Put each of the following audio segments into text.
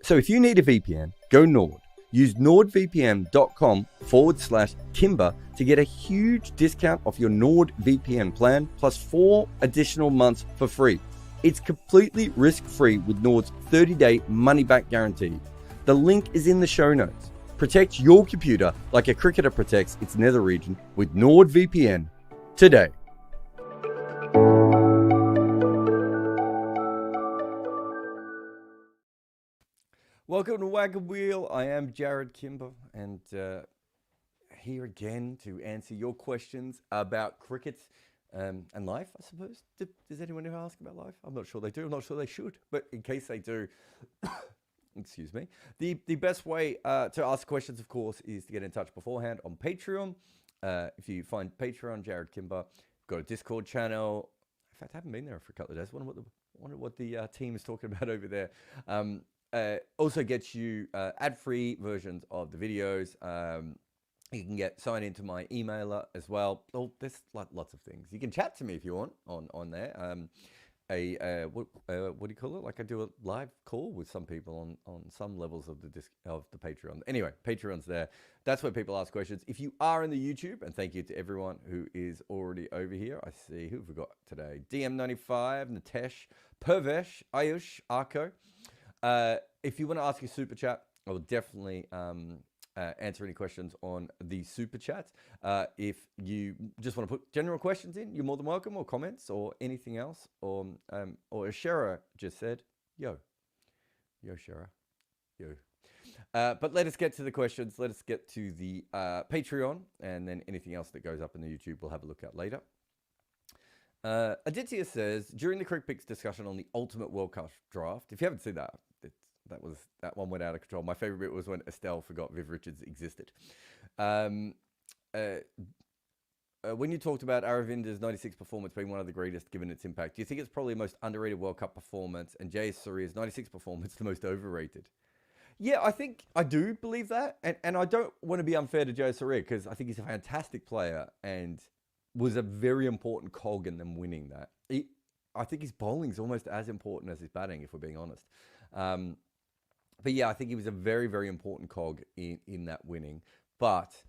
So if you need a VPN, go Nord. Use nordvpn.com/Kimber to get a huge discount off your NordVPN plan plus 4 additional months for free. It's completely risk-free with Nord's 30-day money-back guarantee. The link is in the show notes. Protect your computer like a cricketer protects its nether region with NordVPN today. Welcome to Wagon Wheel. I am Jarrod Kimber, and here again to answer your questions about cricket and life, I suppose. Does anyone ever ask about life? I'm not sure they do. I'm not sure they should. But in case they do, excuse me, the best way to ask questions, of course, is to get in touch beforehand on Patreon. If you find Patreon, Jarrod Kimber, got a Discord channel. In fact, I haven't been there for a couple of days. Wonder what the team is talking about over there. Also gets you ad-free versions of the videos. You can sign into my emailer as well. Oh, there's lots of things. You can chat to me if you want on there. What do you call it? Like I do a live call with some people on some levels of the Patreon. Anyway, Patreon's there. That's where people ask questions. If you are in the YouTube, and thank you to everyone who is already over here. I see who we got today. DM95, Natesh, Pervesh, Ayush, Arco. If you want to ask a super chat, I will definitely answer any questions on the super chat. If you just want to put general questions in, you're more than welcome, or comments, or anything else. Or as Shara just said, yo, Shara, yo. But let us get to the questions. Let us get to the Patreon, and then anything else that goes up in the YouTube, we'll have a look at later. Aditya says, during the Crick Picks discussion on the Ultimate World Cup draft, if you haven't seen that, that one went out of control. My favorite bit was when Estelle forgot Viv Richards existed. When you talked about Aravinda's 96 performance being one of the greatest given its impact, do you think it's probably the most underrated World Cup performance, and Jay Surya's 96 performance the most overrated? Yeah, I do believe that, and I don't want to be unfair to Jay Surya because I think he's a fantastic player and was a very important cog in them winning that. I think his bowling is almost as important as his batting, if we're being honest. But yeah, I think he was a very, very important cog in that winning. But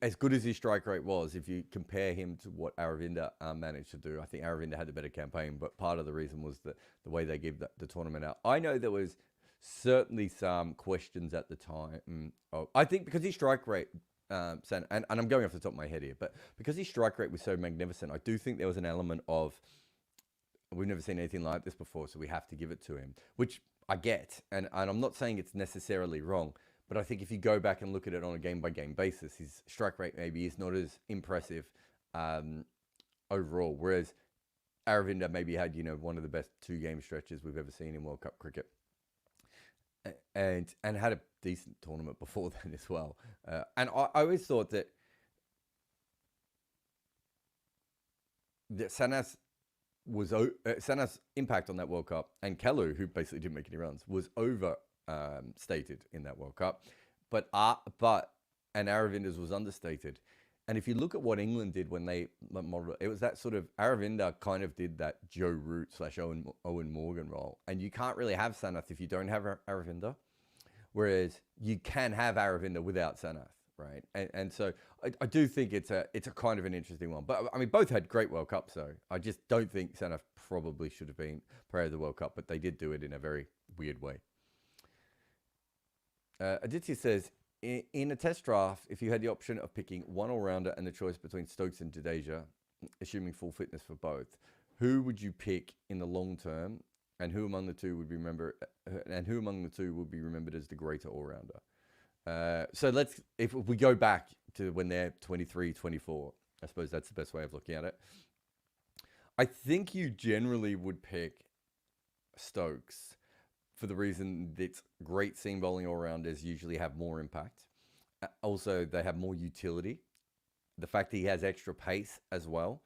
as good as his strike rate was, if you compare him to what Aravinda managed to do, I think Aravinda had a better campaign. But part of the reason was the way they gave the tournament out. I know there was certainly some questions at the time. I think because his strike rate, and I'm going off the top of my head here, but because his strike rate was so magnificent, I do think there was an element of, we've never seen anything like this before, so we have to give it to him, which I get. And I'm not saying it's necessarily wrong, but I think if you go back and look at it on a game-by-game basis, his strike rate maybe is not as impressive overall, whereas Aravinda maybe had, one of the best 2-game stretches we've ever seen in World Cup cricket. And had a decent tournament before then as well. And I always thought that Sana's impact on that World Cup, and Kalu, who basically didn't make any runs, was overstated in that World Cup. But Aravinda's was understated. And if you look at what England did when they modeled it, was that sort of Aravinda kind of did that Joe Root / Owen Morgan role. And you can't really have Sanath if you don't have Aravinda. Whereas you can have Aravinda without Sanath, right? And so I do think it's a kind of an interesting one. But I mean, both had great World Cups, so I just don't think Sanath probably should have been player of the World Cup, but they did do it in a very weird way. Aditya says, in a test draft, if you had the option of picking one all-rounder and the choice between Stokes and Jadeja, assuming full fitness for both, who would you pick in the long term, and who among the two would be remembered as the greater all-rounder? So if we go back to when they're 23, 24, I suppose that's the best way of looking at it. I think you generally would pick Stokes for the reason that great seam bowling all-rounders usually have more impact. Also, they have more utility. The fact that he has extra pace as well.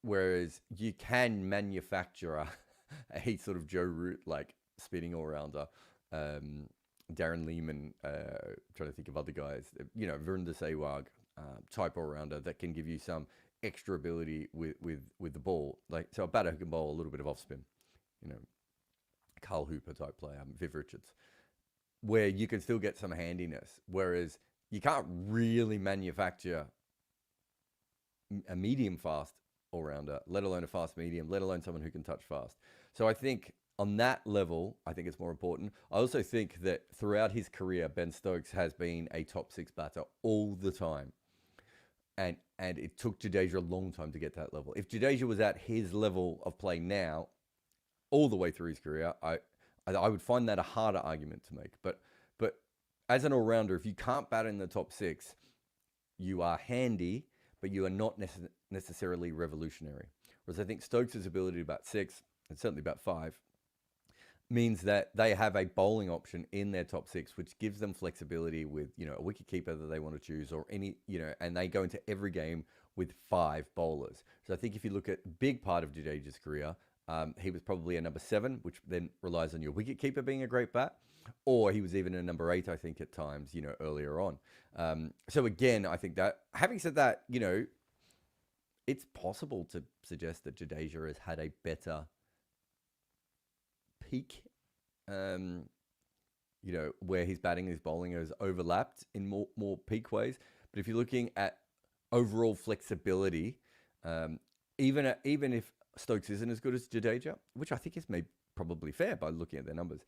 Whereas you can manufacture a sort of Joe Root-like spinning all-rounder. Darren Lehman, trying to think of other guys. Virender Sehwag type all-rounder that can give you some extra ability with the ball. So a batter who can bowl a little bit of off-spin. Carl Hooper type player, Viv Richards, where you can still get some handiness, whereas you can't really manufacture a medium fast all-rounder, let alone a fast medium, let alone someone who can touch fast. So I think on that level, I think it's more important. I also think that throughout his career, Ben Stokes has been a top 6 batter all the time. And it took Jadeja a long time to get to that level. If Jadeja was at his level of play now, all the way through his career, I would find that a harder argument to make. But as an all-rounder, if you can't bat in the top 6, you are handy, but you are not necessarily revolutionary. Whereas I think Stokes' ability to bat 6, and certainly bat 5, means that they have a bowling option in their top 6, which gives them flexibility with, a wicketkeeper that they want to choose, or any, and they go into every game with 5 bowlers. So I think if you look at a big part of Jadeja's career, he was probably a number 7, which then relies on your wicketkeeper being a great bat, or he was even a number 8, I think, at times, earlier on. So again, I think that, having said that, it's possible to suggest that Jadeja has had a better peak, where his batting and his bowling has overlapped in more peak ways. But if you're looking at overall flexibility, even if Stokes isn't as good as Jadeja, which I think is probably fair by looking at their numbers,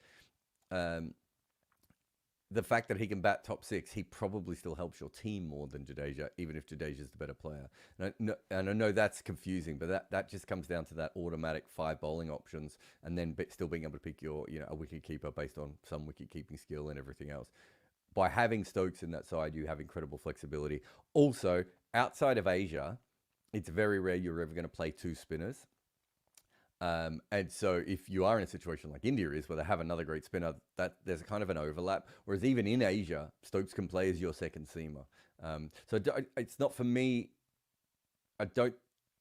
the fact that he can bat top 6, he probably still helps your team more than Jadeja, even if Jadeja's the better player. And I know that's confusing, but that just comes down to that automatic 5 bowling options, and then still being able to pick your, a wicket keeper based on some wicket keeping skill and everything else. By having Stokes in that side, you have incredible flexibility. Also, outside of Asia, it's very rare you're ever going to play 2 spinners. And so if you are in a situation like India is, where they have another great spinner, that there's a kind of an overlap. Whereas even in Asia, Stokes can play as your second seamer. So it's not for me.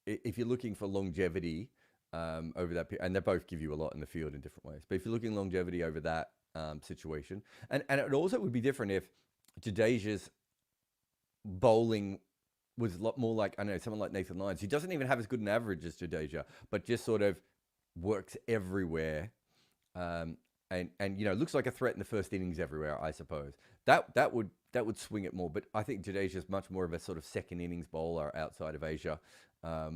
If you're looking for longevity over that, and they both give you a lot in the field in different ways. But if you're looking longevity over that situation, and it also would be different if Jadeja's bowling was a lot more like, I don't know, someone like Nathan Lyons, who doesn't even have as good an average as Jadeja, but just sort of works everywhere, and looks like a threat in the first innings everywhere, I suppose. That would swing it more. But I think Jadeja's much more of a sort of second innings bowler outside of Asia. I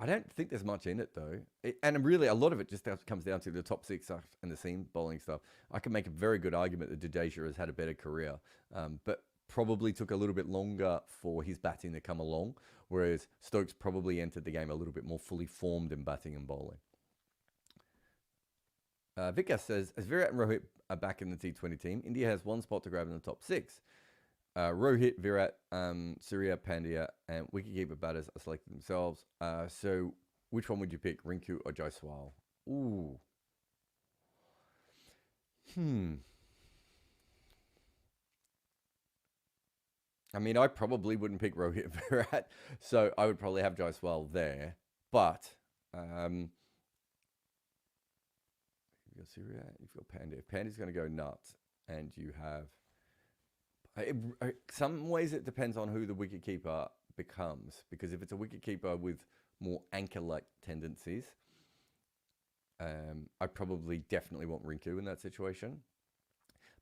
don't think there's much in it, though. And really, a lot of it just comes down to the top 6 stuff and the seam bowling stuff. I can make a very good argument that Jadeja has had a better career, but probably took a little bit longer for his batting to come along, whereas Stokes probably entered the game a little bit more fully formed in batting and bowling. Vikas says, as Virat and Rohit are back in the T20 team, India has 1 spot to grab in the top 6. Rohit, Virat, Surya, Pandya, and wicketkeeper batters are selected themselves. So which one would you pick, Rinku or Jaiswal? Ooh. I mean, I probably wouldn't pick Rohit Virat, so I would probably have Jaiswal there. But you've got Surya, you've got Pandya. If Pandya's going to go nuts, and you have... some ways it depends on who the wicketkeeper becomes, because if it's a wicketkeeper with more anchor-like tendencies, I probably definitely want Rinku in that situation.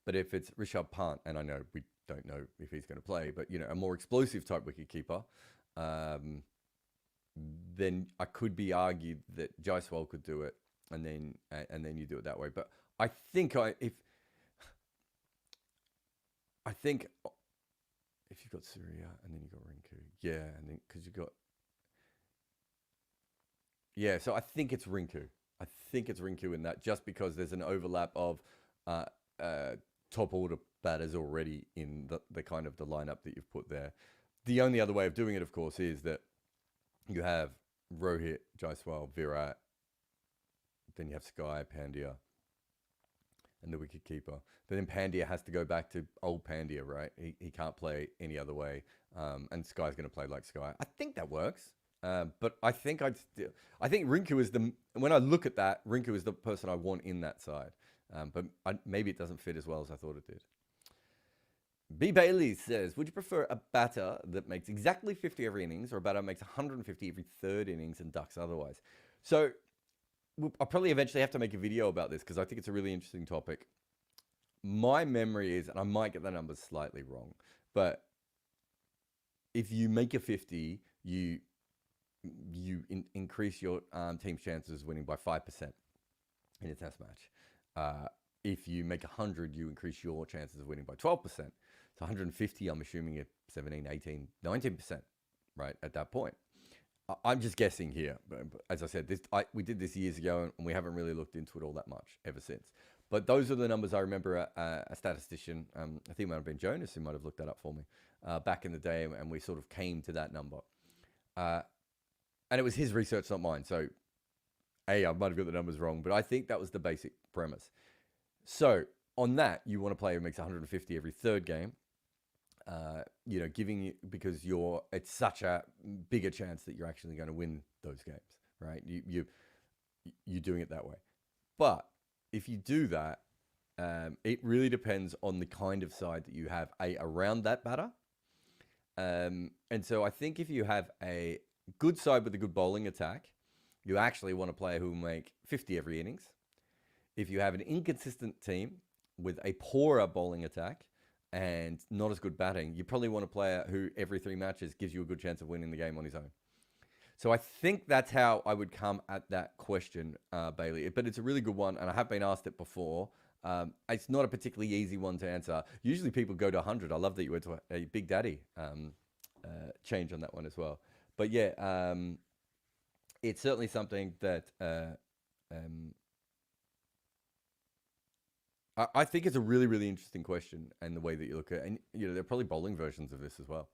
But if it's Rishabh Pant, and I know we don't know if he's going to play, but a more explosive type wicketkeeper, then I could be argued that Jaiswal could do it, and then you do it that way. But I think if you've got Surya and then you've got Rinku, and then because you've got so I think it's Rinku. I think it's Rinku in that, just because there's an overlap of top order batters already in the kind of the lineup that you've put there. The only other way of doing it, of course, is that you have Rohit, Jaiswal, Virat, then you have Sky, Pandya, and the wicketkeeper. But then Pandya has to go back to old Pandya, right? He can't play any other way, and Sky's going to play like Sky. I think that works, but I think Rinku is when I look at that, Rinku is the person I want in that side. But maybe it doesn't fit as well as I thought it did. B. Bailey says, would you prefer a batter that makes exactly 50 every innings, or a batter that makes 150 every third innings and ducks otherwise? So I'll probably eventually have to make a video about this because I think it's a really interesting topic. My memory is, and I might get the numbers slightly wrong, but if you make a 50, you increase your team's chances of winning by 5% in a test match. If you make 100, you increase your chances of winning by 12%. So 150, I'm assuming it's 17, 18, 19%, right, at that point. I'm just guessing here. But as I said, we did this years ago, and we haven't really looked into it all that much ever since. But those are the numbers I remember a statistician, I think it might have been Jonas, who might have looked that up for me, back in the day, and we sort of came to that number. And it was his research, not mine. So, I might have got the numbers wrong, but I think that was the basic premise. So, on that, you want a player who makes 150 every third game, giving you, because it's such a bigger chance that you're actually going to win those games, right? You're doing it that way. But if you do that, it really depends on the kind of side that you have around that batter. And so I think if you have a good side with a good bowling attack, you actually want a player who will make 50 every innings. If you have an inconsistent team with a poorer bowling attack and not as good batting, you probably want a player who every 3 matches gives you a good chance of winning the game on his own. So I think that's how I would come at that question, Bailey. But it's a really good one, and I have been asked it before. It's not a particularly easy one to answer. Usually people go to 100. I love that you went to a Big Daddy change on that one as well. But yeah, it's certainly something that I think it's a really, really interesting question, and the way that you look at it. And there are probably bowling versions of this as well.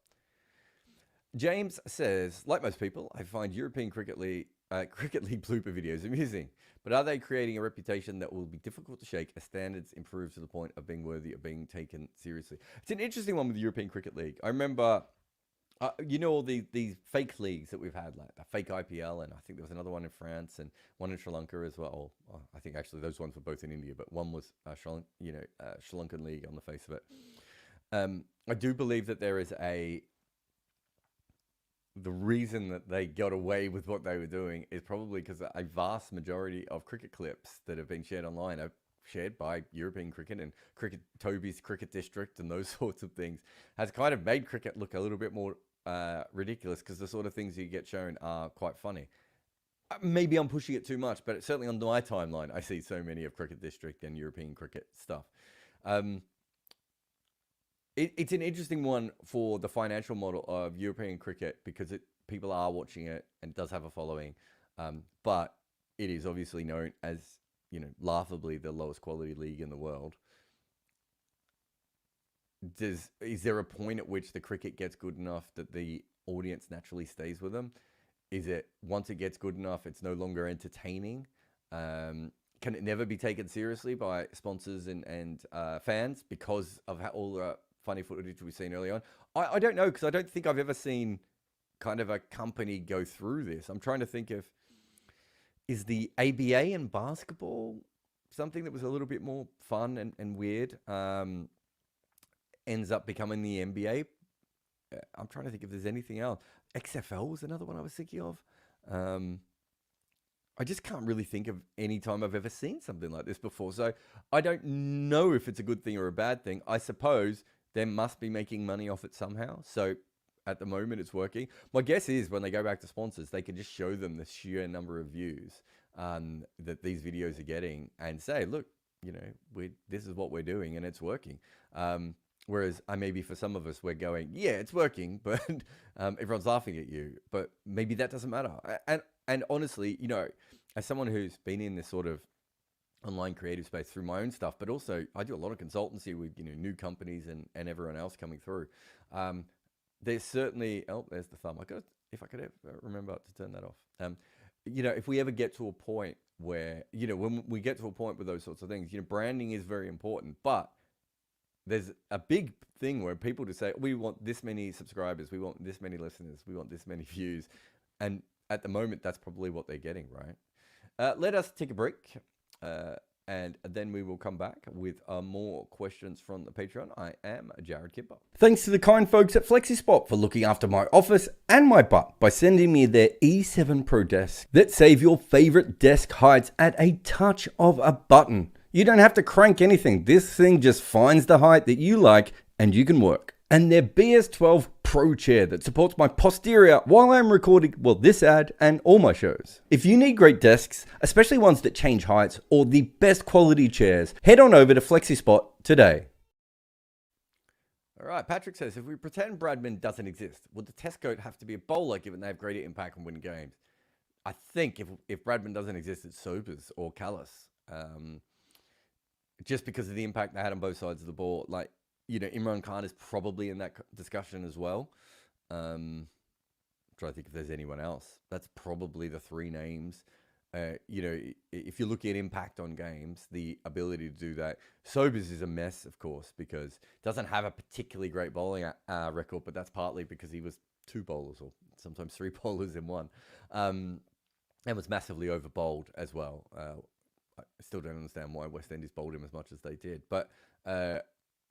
James says, like most people, I find European Cricket League blooper videos amusing, but are they creating a reputation that will be difficult to shake as standards improve to the point of being worthy of being taken seriously? It's an interesting one with the European Cricket League. I remember, all these fake leagues that we've had, like the fake IPL, and I think there was another one in France and one in Sri Lanka as well. I think actually those ones were both in India, but one was Sri Lankan league on the face of it. I do believe that there is the reason that they got away with what they were doing is probably because a vast majority of cricket clips that have been shared online are shared by European cricket and Toby's Cricket District and those sorts of things, has kind of made cricket look a little bit more ridiculous, because the sort of things you get shown are quite funny. Maybe I'm pushing it too much, but certainly on my timeline, I see so many of Cricket District and European cricket stuff. It's an interesting one for the financial model of European cricket, because people are watching it and it does have a following, but it is obviously known as, laughably the lowest quality league in the world. Is there a point at which the cricket gets good enough that the audience naturally stays with them? Is it, once it gets good enough, it's no longer entertaining? Can it never be taken seriously by sponsors and fans because of all the funny footage we've seen early on? I don't know, because I don't think I've ever seen kind of a company go through this. I'm trying to think of, is the ABA in basketball something that was a little bit more fun and weird, ends up becoming the NBA? I'm trying to think if there's anything else. XFL was another one I was thinking of. I just can't really think of any time I've ever seen something like this before. So I don't know if it's a good thing or a bad thing. I suppose they must be making money off it somehow. So at the moment, it's working. My guess is when they go back to sponsors, they can just show them the sheer number of views that these videos are getting and say, look, this is what we're doing and it's working. Whereas maybe for some of us, we're going, yeah, it's working, but everyone's laughing at you. But maybe that doesn't matter. And honestly, as someone who's been in this sort of online creative space through my own stuff, but also I do a lot of consultancy with, new companies and everyone else coming through. There's certainly, there's the thumb. If I could ever remember to turn that off. If we ever get to a point where, when we get to a point with those sorts of things, branding is very important, but there's a big thing where people just say, we want this many subscribers, we want this many listeners, we want this many views. And at the moment, that's probably what they're getting, right? Let us take a break. and then we will come back with more questions from the Patreon. I am Jarrod Kimber. Thanks to the kind folks at FlexiSpot for looking after my office and my butt by sending me their E7 Pro desk that save your favorite desk heights at a touch of a button. You don't have to crank anything. This thing just finds the height that you like and you can work. And their BS12 Pro chair that supports my posterior while I'm recording, well, this ad and all my shows. If you need great desks, especially ones that change heights or the best quality chairs, head on over to FlexiSpot today. All right, Patrick says, if we pretend Bradman doesn't exist, would the test goat have to be a bowler given they have greater impact on winning games? I think if Bradman doesn't exist, it's Sobers or Callis. Just because of the impact they had on both sides of the ball. Like, you know, Imran Khan is probably in that discussion as well. I'm trying to think if there's anyone else. That's probably the three names. You know, if you're looking at impact on games, the ability to do that. Sobers is a mess, of course, because doesn't have a particularly great bowling record, but that's partly because he was two bowlers or sometimes three bowlers in one, and was massively over bowled as well. I still don't understand why West Indies bowled him as much as they did, but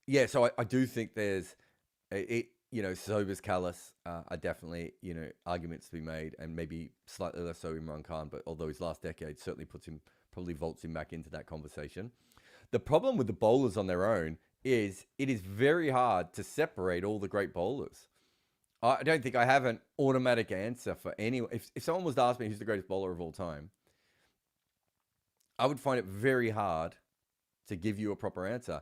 yeah. So I do think there's you know, Sobers, Callis are definitely, you know, arguments to be made, and maybe slightly less so Imran Khan, but although his last decade certainly puts him, probably vaults him back into that conversation. The problem with the bowlers on their own is it is very hard to separate all the great bowlers. I don't think I have an automatic answer for anyone. If someone was to ask me who's the greatest bowler of all time, I would find it very hard to give you a proper answer.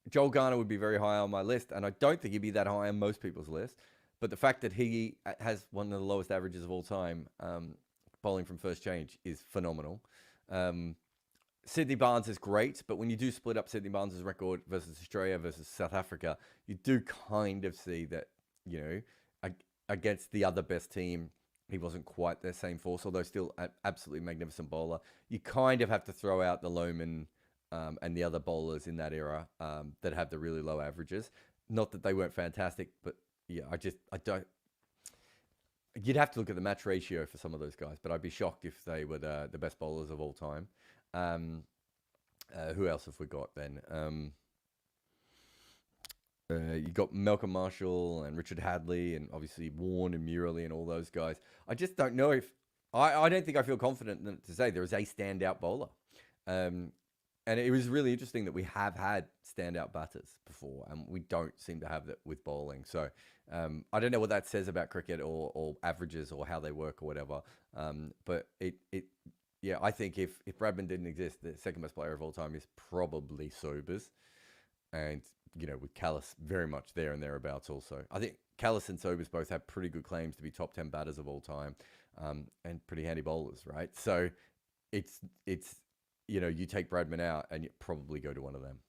Joel Garner would be very high on my list, and I don't think he'd be that high on most people's list. But the fact that he has one of the lowest averages of all time, bowling from first change, is phenomenal. Sydney Barnes is great, but when you do split up Sydney Barnes' record versus Australia versus South Africa, you do kind of see that, you know, against the other best team, he wasn't quite their same force, although still an absolutely magnificent bowler. You kind of have to throw out the Lohman and the other bowlers in that era that have the really low averages. Not that they weren't fantastic, but yeah, I don't. You'd have to look at the match ratio for some of those guys, but I'd be shocked if they were the best bowlers of all time. Who else have we got then? You got Malcolm Marshall and Richard Hadley, and obviously Warne and Murali and all those guys. I just don't know if I don't think I feel confident to say there is a standout bowler. And it was really interesting that we have had standout batters before, and we don't seem to have that with bowling. So I don't know what that says about cricket or averages or how they work or whatever. But yeah, I think if Bradman didn't exist, the second best player of all time is probably Sobers. And, you know, with Callis very much there and thereabouts also. I think Callis and Sobers both have pretty good claims to be top 10 batters of all time, and pretty handy bowlers, right? So it's you know, you take Bradman out and you probably go to one of them.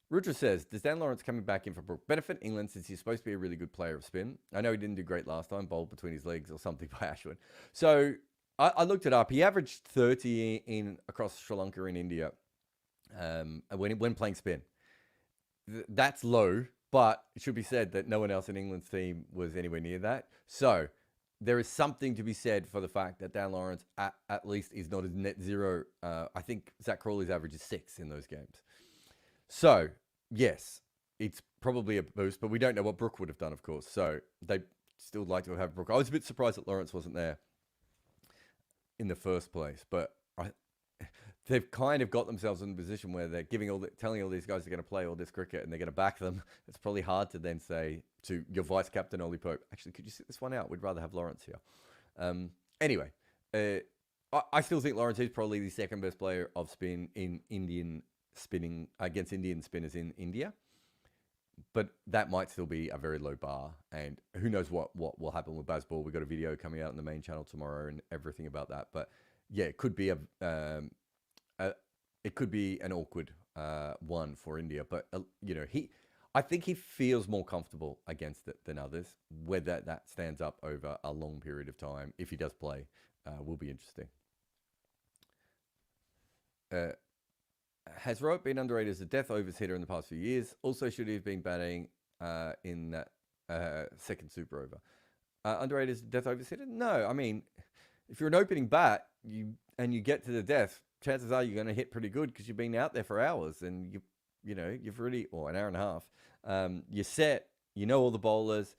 Rudra says, does Dan Lawrence coming back in for Brook benefit England since he's supposed to be a really good player of spin? I know he didn't do great last time, bowled between his legs or something by Ashwin. So I looked it up. He averaged 30 in across Sri Lanka and India when playing spin. That's low, but it should be said that no one else in England's team was anywhere near that. So there is something to be said for the fact that Dan Lawrence at least is not as net zero. I think Zach Crawley's average is 6 in those games. So, yes, it's probably a boost, but we don't know what Brook would have done, of course. So they still like to have Brook. I was a bit surprised that Lawrence wasn't there in the first place, but they've kind of got themselves in a position where they're telling all these guys they're going to play all this cricket and they're going to back them. It's probably hard to then say to your vice captain, Ollie Pope, actually, could you sit this one out? We'd rather have Lawrence here. Anyway, I still think Lawrence is probably the second best player of spin in Indian spinning against Indian spinners in India. But that might still be a very low bar, and who knows what will happen with Bazball. We've got a video coming out on the main channel tomorrow and everything about that. But yeah, it could be it could be an awkward one for India. But you know, I think he feels more comfortable against it than others. Whether that stands up over a long period of time, if he does play, will be interesting. Has Rohit been underrated as a death overs hitter in the past few years? Also, should he have been batting in that second super over? Underrated as a death overs hitter? No, I mean, if you're an opening bat, you get to the death, chances are you're going to hit pretty good because you've been out there for hours and you've really, or an hour and a half. You're set. You know all the bowlers.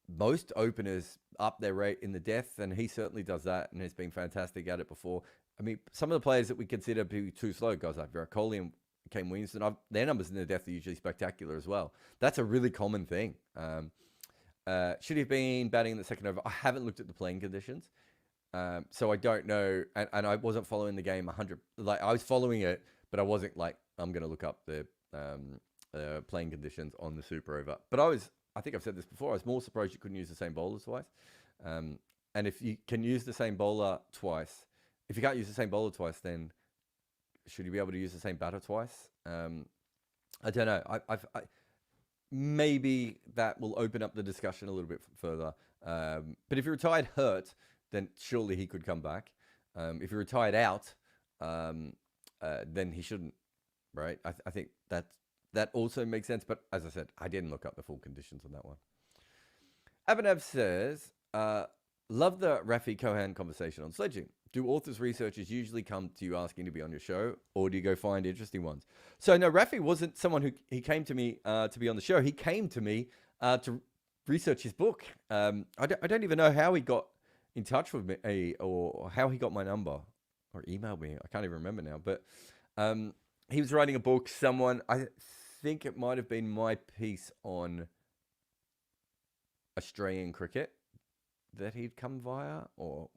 Most openers up their rate in the death, and he certainly does that and has been fantastic at it before. I mean, some of the players that we consider to be too slow, guys like Virat Kohli and Kane Williamson, their numbers in the death are usually spectacular as well. That's a really common thing. Should he have been batting in the second over? I haven't looked at the playing conditions, so I don't know. And I wasn't following the game 100. Like I was following it, but I wasn't like I'm going to look up the playing conditions on the Super Over. But I think I've said this before. I was more surprised you couldn't use the same bowler twice. And if you can use the same bowler twice, if you can't use the same bowler twice, then should you be able to use the same batter twice? I don't know. I maybe that will open up the discussion a little bit further. But if he retired hurt, then surely he could come back. If he retired out, then he shouldn't, right? I think that also makes sense. But as I said, I didn't look up the full conditions on that one. Abhinav says, love the Rafi Kohan conversation on sledging. Do authors, researchers usually come to you asking to be on your show, or do you go find interesting ones? So no, Rafi wasn't someone he came to me to be on the show. He came to me to research his book. I don't even know how he got in touch with me or how he got my number or emailed me. I can't even remember now. But he was writing a book. I think it might have been my piece on Australian cricket that he'd come via, or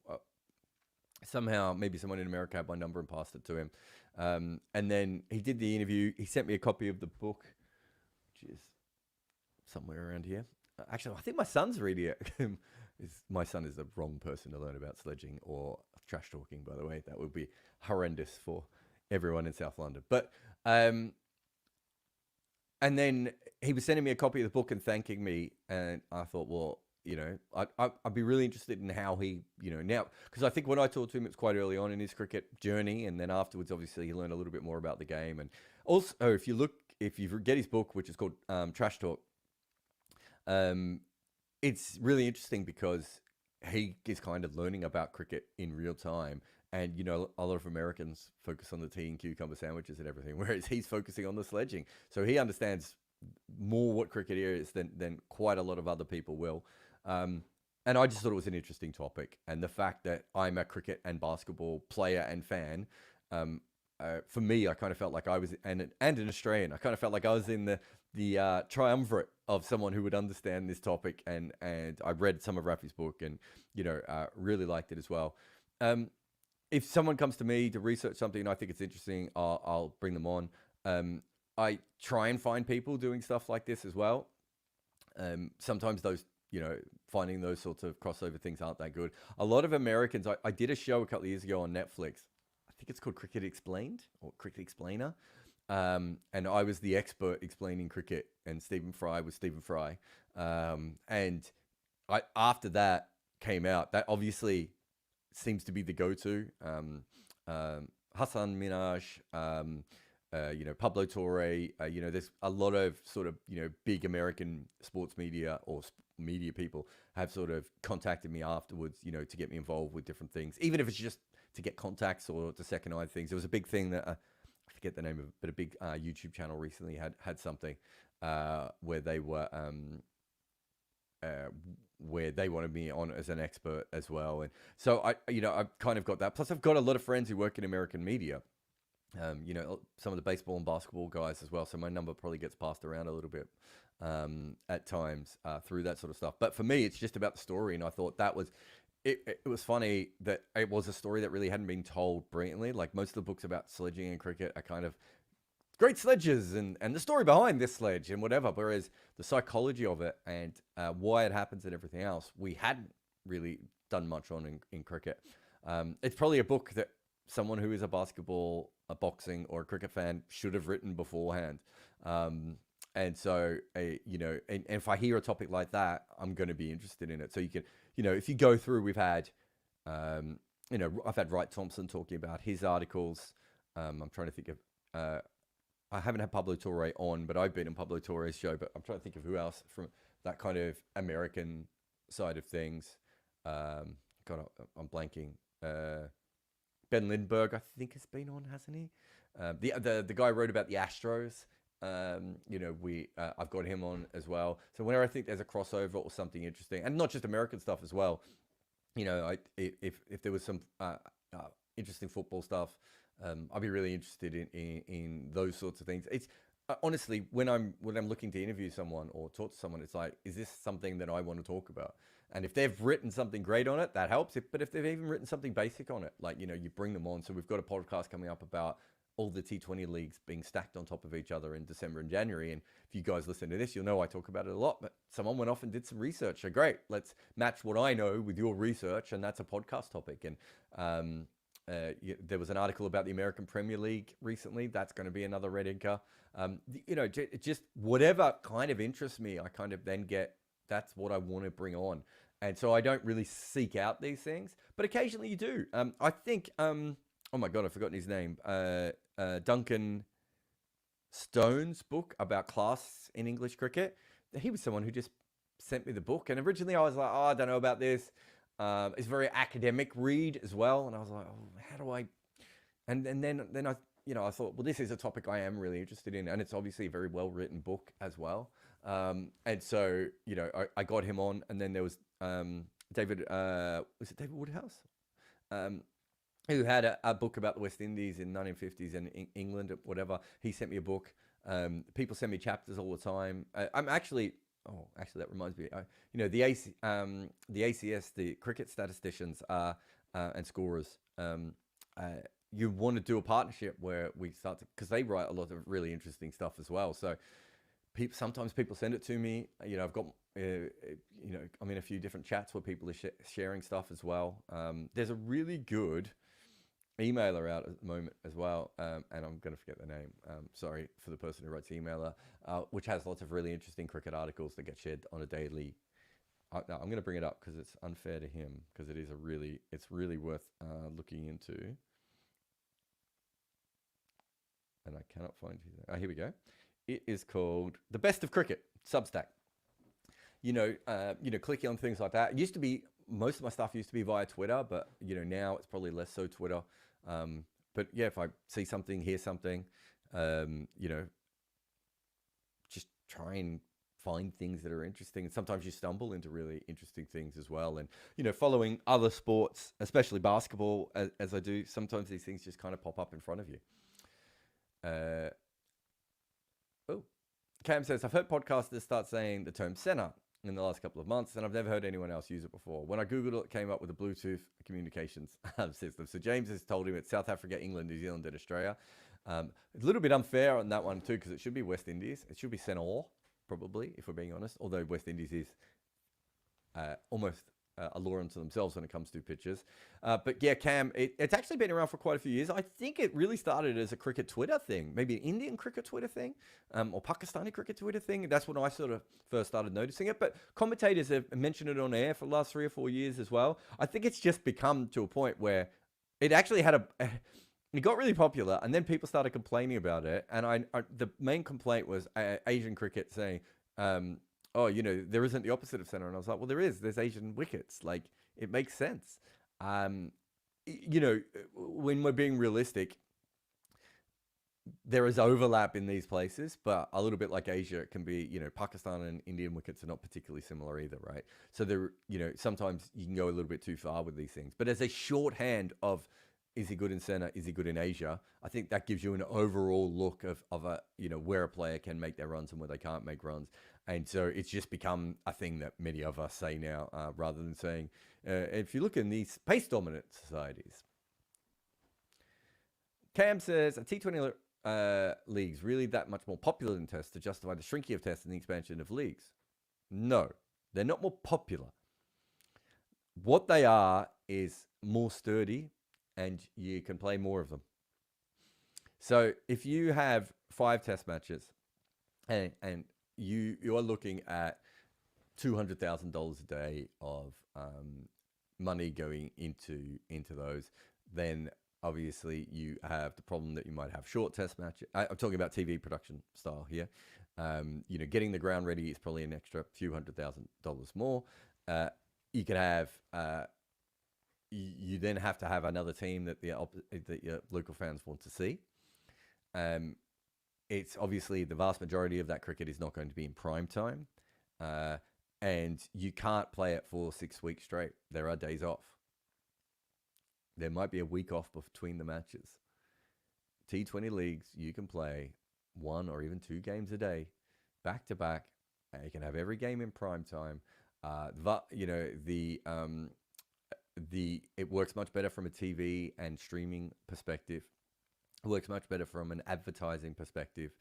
somehow maybe someone in America had my number and passed it to him. And then he did the interview. He sent me a copy of the book, which is somewhere around here. Actually, I think my son's reading it. My son is the wrong person to learn about sledging or trash talking, by the way. That would be horrendous for everyone in South London. But and then he was sending me a copy of the book and thanking me, and I thought, well, I'd be really interested in how he, now, because I think when I talked to him, it was quite early on in his cricket journey, and then afterwards, obviously, he learned a little bit more about the game. And also, if you get his book, which is called Trash Talk, it's really interesting because he is kind of learning about cricket in real time. And, a lot of Americans focus on the tea and cucumber sandwiches and everything, whereas he's focusing on the sledging. So he understands more what cricket is than quite a lot of other people will. And I just thought it was an interesting topic. And the fact that I'm a cricket and basketball player and fan, for me, I kind of felt like I was, and an Australian, I kind of felt like I was in the triumvirate of someone who would understand this topic. And I read some of Rafi's book and, really liked it as well. If someone comes to me to research something and I think it's interesting, I'll bring them on. I try and find people doing stuff like this as well. Sometimes those, finding those sorts of crossover things aren't that good. A lot of Americans, I did a show a couple of years ago on Netflix. I think it's called Cricket Explained or Cricket Explainer. And I was the expert explaining cricket, and Stephen Fry was Stephen Fry. And after that came out, that obviously seems to be the go-to. Hassan Minaj, Pablo Torre, there's a lot of sort of, big American sports media or media people have sort of contacted me afterwards, to get me involved with different things, even if it's just to get contacts or to second eye things. There was a big thing that, I forget the name of it, but a big YouTube channel recently had something where they were, where they wanted me on as an expert as well. And so I've kind of got that. Plus I've got a lot of friends who work in American media, some of the baseball and basketball guys as well. So my number probably gets passed around a little bit at times through that sort of stuff. But for me, it's just about the story. And I thought that was, it was funny that it was a story that really hadn't been told brilliantly. Like most of the books about sledging and cricket are kind of great sledges and the story behind this sledge and whatever. Whereas the psychology of it and why it happens and everything else, we hadn't really done much on in cricket. It's probably a book that someone who is a basketball, a boxing, or a cricket fan should have written beforehand. And so, and if I hear a topic like that, I'm going to be interested in it. So you can, if you go through, we've had, I've had Wright Thompson talking about his articles. I'm trying to think of, I haven't had Pablo Torre on, but I've been in Pablo Torre's show. But I'm trying to think of who else from that kind of American side of things. God, God, I'm blanking. Ben Lindbergh, I think, has been on, hasn't he? The guy who wrote about the Astros. I've got him on as well. So whenever I think there's a crossover or something interesting, and not just American stuff as well, if there was some interesting football stuff, I'd be really interested in those sorts of things. It's honestly, when I'm looking to interview someone or talk to someone, it's like, is this something that I want to talk about? And if they've written something great on it, that helps. But if they've even written something basic on it, like, you bring them on. So we've got a podcast coming up about all the T20 leagues being stacked on top of each other in December and January. And if you guys listen to this, you'll know I talk about it a lot. But someone went off and did some research. So great, let's match what I know with your research, and that's a podcast topic. And there was an article about the American Premier League recently. That's going to be another red inker. Just whatever kind of interests me, I kind of then get, that's what I want to bring on. And so I don't really seek out these things, but occasionally you do. I think, oh my God, I've forgotten his name. Duncan Stone's book about class in English cricket. He was someone who just sent me the book. And originally I was like, oh, I don't know about this. It's a very academic read as well. And I was like, oh, how do I? And then I thought, well, this is a topic I am really interested in. And it's obviously a very well-written book as well. And so, I got him on. And then there was David, was it David Woodhouse? Who had a book about the West Indies in 1950s and England, whatever. He sent me a book. People send me chapters all the time. Actually, that reminds me. The ACS, the cricket statisticians and scorers. You want to do a partnership where we start to, because they write a lot of really interesting stuff as well. So sometimes people send it to me. I've got, I'm in a few different chats where people are sharing stuff as well. There's a really good emailer out at the moment as well, and I'm going to forget the name. Sorry for the person who writes the emailer, which has lots of really interesting cricket articles that get shared on a daily. I'm going to bring it up because it's unfair to him, because it's really worth looking into. And I cannot find his name. Here we go. It is called The Best of Cricket, Substack. Clicking on things like that. It used to be, most of my stuff used to be via Twitter, but now it's probably less so Twitter. But yeah, if I see something, hear something, just try and find things that are interesting. And sometimes you stumble into really interesting things as well. And, following other sports, especially basketball, as I do, sometimes these things just kind of pop up in front of you. Cam says, I've heard podcasters start saying the term center in the last couple of months, and I've never heard anyone else use it before. When I Googled it, it came up with a Bluetooth communications system. So James has told him it's South Africa, England, New Zealand, and Australia. A little bit unfair on that one too, because it should be West Indies. It should be center, probably, if we're being honest, although West Indies is almost a law unto themselves when it comes to pitches. But yeah, Cam, it's actually been around for quite a few years. I think it really started as a cricket Twitter thing, maybe an Indian cricket Twitter thing, or Pakistani cricket Twitter thing. That's when I sort of first started noticing it. But commentators have mentioned it on air for the last 3 or 4 years as well. I think it's just become to a point where it actually had it got really popular, and then people started complaining about it. And the main complaint was Asian cricket saying, there isn't the opposite of center. And I was like, well, there is. There's Asian wickets. Like, it makes sense. When we're being realistic, there is overlap in these places, but a little bit like Asia, it can be, Pakistan and Indian wickets are not particularly similar either, right? So sometimes you can go a little bit too far with these things. But as a shorthand of, is he good in center? Is he good in Asia? I think that gives you an overall look of where a player can make their runs and where they can't make runs. And so it's just become a thing that many of us say now, rather than saying, if you look in these pace-dominant societies. Cam says, are T20 leagues really that much more popular than tests to justify the shrinking of tests and the expansion of leagues? No, they're not more popular. What they are is more sturdy, and you can play more of them. So if you have 5 test matches and you are looking at $200,000 a day of money going into those, then obviously you have the problem that you might have short test matches. I'm talking about TV production style here. Getting the ground ready is probably an extra few $100,000 more. You can have you then have to have another team that that your local fans want to see. It's obviously the vast majority of that cricket is not going to be in prime time, and you can't play it for 6 weeks straight. There are days off. There might be a week off between the matches. T20 leagues, you can play 1 or even 2 games a day, back to back. You can have every game in prime time. It works much better from a TV and streaming perspective. It works much better from an advertising perspective.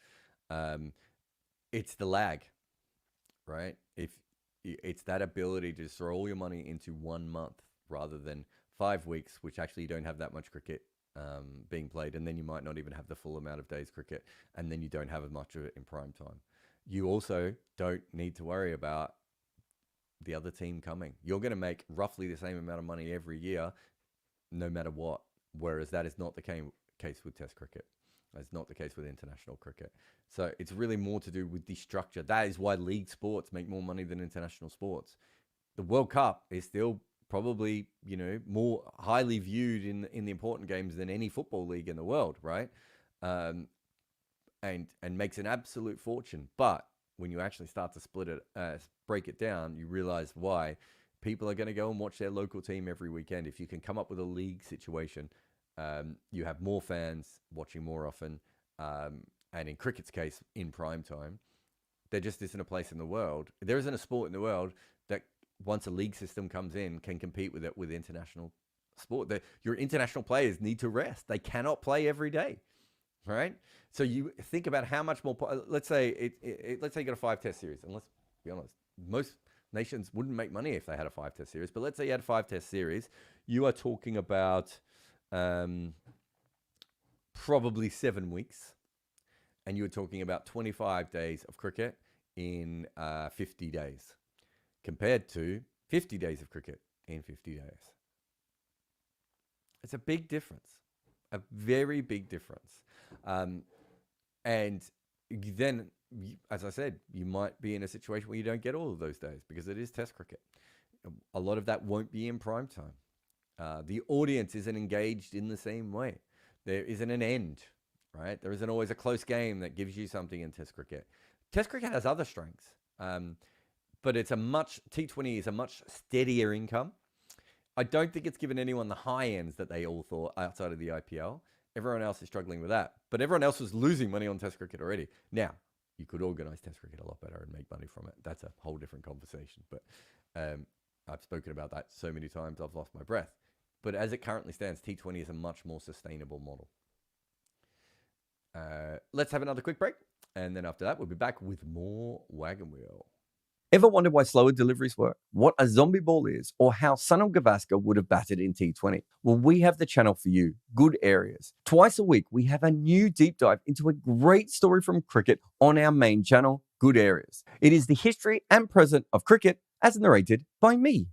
It's the lag, right? If it's that ability to throw all your money into 1 month rather than 5 weeks, which actually you don't have that much cricket being played, and then you might not even have the full amount of days cricket, and then you don't have as much of it in prime time. You also don't need to worry about the other team coming. You're going to make roughly the same amount of money every year, no matter what, whereas that is not the case with Test cricket. That's not the case with international cricket. So it's really more to do with the structure. That is why league sports make more money than international sports. The World Cup is still probably, more highly viewed in the important games than any football league in the world, right? And makes an absolute fortune. But when you actually start to break it down, you realize why people are going to go and watch their local team every weekend. If you can come up with a league situation, you have more fans watching more often. And in cricket's case, in prime time, there just isn't a place in the world. There isn't a sport in the world that, once a league system comes in, can compete with it with international sport. Your international players need to rest. They cannot play every day, right? So you think about how much more. Let's say let's say you got a 5-test series, and let's be honest, most nations wouldn't make money if they had a 5-test series. But let's say you had a 5-test series, you are talking about probably 7 weeks, and you were talking about 25 days of cricket in 50 days. Compared to 50 days of cricket in 50 days. It's a big difference, a very big difference. And then, as I said, you might be in a situation where you don't get all of those days because it is Test cricket. A lot of that won't be in prime time. The audience isn't engaged in the same way. There isn't an end, right? There isn't always a close game that gives you something in Test cricket. Test cricket has other strengths. But T20 is a much steadier income. I don't think it's given anyone the high ends that they all thought outside of the IPL. Everyone else is struggling with that. But everyone else was losing money on Test cricket already. Now, you could organise Test cricket a lot better and make money from it. That's a whole different conversation. But I've spoken about that so many times, I've lost my breath. But as it currently stands, T20 is a much more sustainable model. Let's have another quick break. And then after that, we'll be back with more Wagon Wheel. Ever wondered why slower deliveries work, what a zombie ball is, or how Sunil Gavaskar would have batted in T20? Well, we have the channel for you, Good Areas. Twice a week, we have a new deep dive into a great story from cricket on our main channel, Good Areas. It is the history and present of cricket as narrated by me.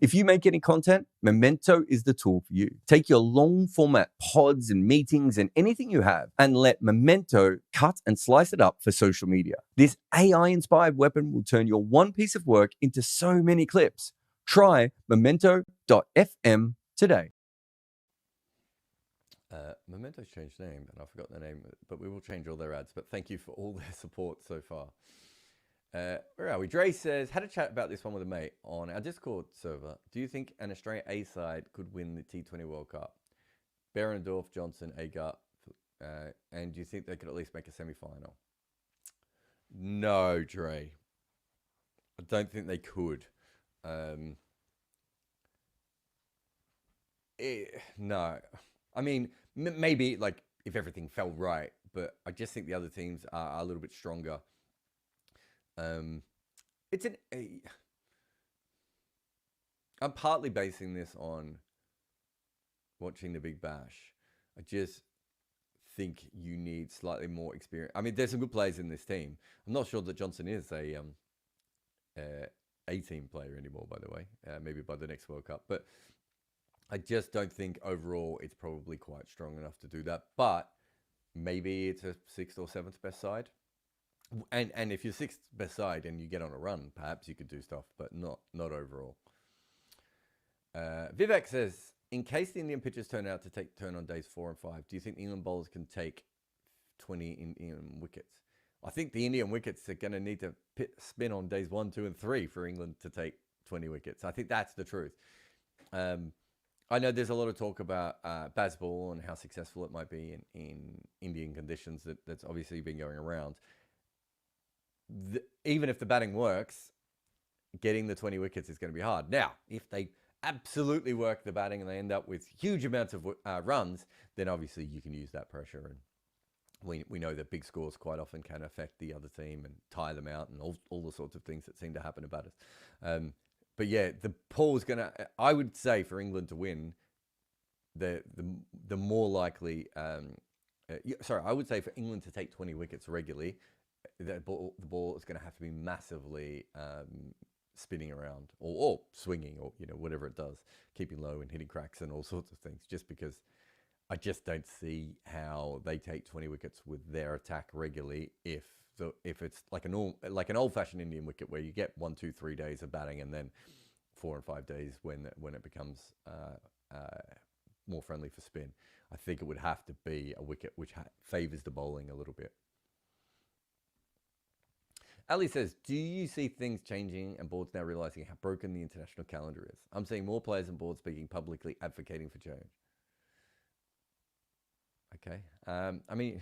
If you make any content, Memento is the tool for you. Take your long format pods and meetings and anything you have and let Memento cut and slice it up for social media. This AI-inspired weapon will turn your one piece of work into so many clips. Try memento.fm today. Memento's changed name, and I forgot the name, but we will change all their ads. But thank you for all their support so far. Where are we? Dre says, had a chat about this one with a mate on our Discord server. Do you think an Australian A side could win the T20 World Cup? Behrendorff, Johnson, Agar, and do you think they could at least make a semi-final? No, Dre. I don't think they could. No. I mean, maybe like if everything fell right, but I just think the other teams are a little bit stronger. I'm partly basing this on watching the Big Bash. I just think you need slightly more experience. I mean, there's some good players in this team. I'm not sure that Johnson is a team player anymore, by the way. Maybe by the next World Cup. But I just don't think overall it's probably quite strong enough to do that. But maybe it's a 6th or 7th best side. And if you're 6th best side and you get on a run, perhaps you could do stuff, but not overall. Vivek says, in case the Indian pitchers turn out to take turn on days 4 and 5, do you think the England bowlers can take 20 Indian wickets? I think the Indian wickets are going to need to spin on days 1, 2, and 3 for England to take 20 wickets. I think that's the truth. I know there's a lot of talk about Bazball and how successful it might be in Indian conditions. That's obviously been going around. Even if the batting works, getting the 20 wickets is going to be hard. Now, if they absolutely work the batting and they end up with huge amounts of runs, then obviously you can use that pressure. And we know that big scores quite often can affect the other team and tire them out and all the sorts of things that seem to happen about us. But yeah, the poll's going to, I would say for England to win, the more likely, I would say for England to take 20 wickets regularly, the ball is going to have to be massively spinning around or swinging or, whatever it does, keeping low and hitting cracks and all sorts of things, just because I just don't see how they take 20 wickets with their attack regularly if it's like an old-fashioned Indian wicket where you get 1, 2, 3 days of batting and then 4 and 5 days when it becomes more friendly for spin. I think it would have to be a wicket which favours the bowling a little bit. Ali says, do you see things changing and boards now realising how broken the international calendar is? I'm seeing more players and boards speaking publicly advocating for change. Okay. I mean,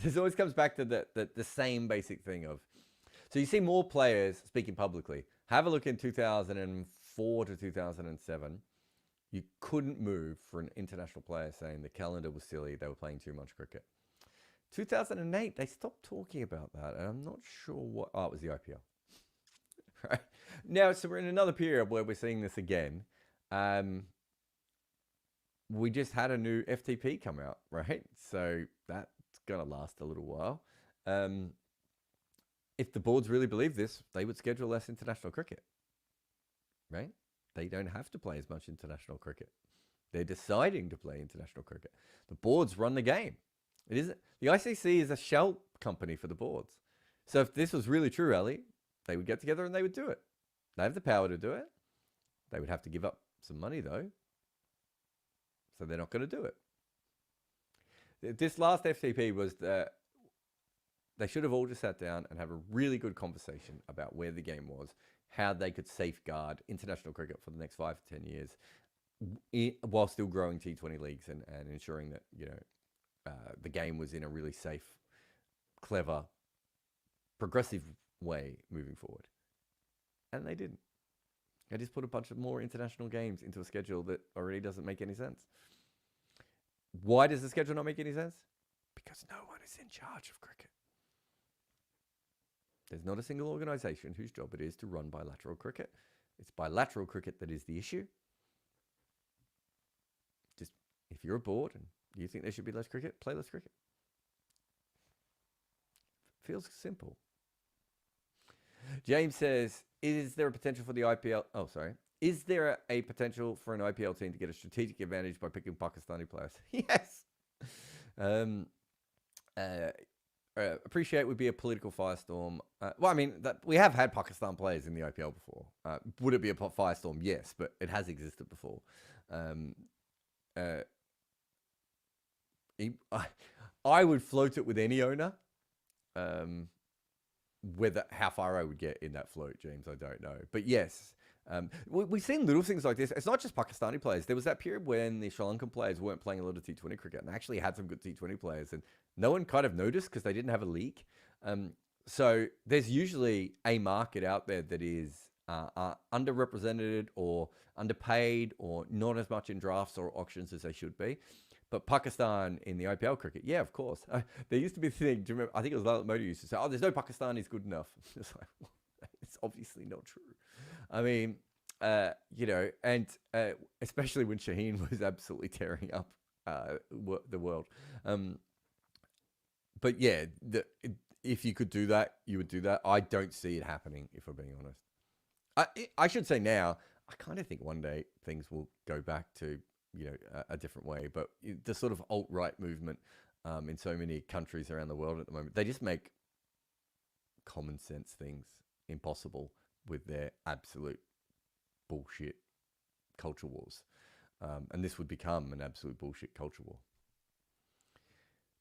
this always comes back to the same basic thing of, so you see more players speaking publicly. Have a look in 2004 to 2007. You couldn't move for an international player saying the calendar was silly, they were playing too much cricket. 2008, they stopped talking about that, and I'm not sure what. Oh, it was the IPL. Right now, so we're in another period where we're seeing this again. We just had a new FTP come out, right? So that's gonna last a little while. If the boards really believe this, they would schedule less international cricket, right? They don't have to play as much international cricket. They're deciding to play international cricket. The boards run the game. It isn't. The ICC is a shell company for the boards. So if this was really true, Ali, they would get together and they would do it. They have the power to do it. They would have to give up some money, though. So they're not going to do it. This last FTP was that they should have all just sat down and have a really good conversation about where the game was, how they could safeguard international cricket for the next 5 to 10 years while still growing T20 leagues and ensuring that, the game was in a really safe, clever, progressive way moving forward. And they didn't. They just put a bunch of more international games into a schedule that already doesn't make any sense. Why does the schedule not make any sense? Because no one is in charge of cricket. There's not a single organisation whose job it is to run bilateral cricket. It's bilateral cricket that is the issue. Just, if you're a board and you think there should be less cricket, play less cricket. Feels simple. James says, is there a potential for the IPL? Oh, sorry. Is there a potential for an IPL team to get a strategic advantage by picking Pakistani players? Yes. Appreciate would be a political firestorm. Well, I mean, we have had Pakistan players in the IPL before. Would it be a firestorm? Yes, but it has existed before. I would float it with any owner. How far I would get in that float, James, I don't know. But yes, we've seen little things like this. It's not just Pakistani players. There was that period when the Sri Lankan players weren't playing a lot of T20 cricket and they actually had some good T20 players, and no one kind of noticed because they didn't have a league. So there's usually a market out there that is underrepresented or underpaid or not as much in drafts or auctions as they should be. But Pakistan in the IPL cricket, yeah, of course. There used to be a thing, do you remember? I think it was Lalit Modi used to say, there's no Pakistanis good enough. It's like, well, it's obviously not true. I mean, and especially when Shaheen was absolutely tearing up the world. But yeah, if you could do that, you would do that. I don't see it happening, if I'm being honest. I should say now, I kind of think one day things will go back to a different way. But the sort of alt-right movement in so many countries around the world at the moment, they just make common sense things impossible with their absolute bullshit culture wars. And this would become an absolute bullshit culture war.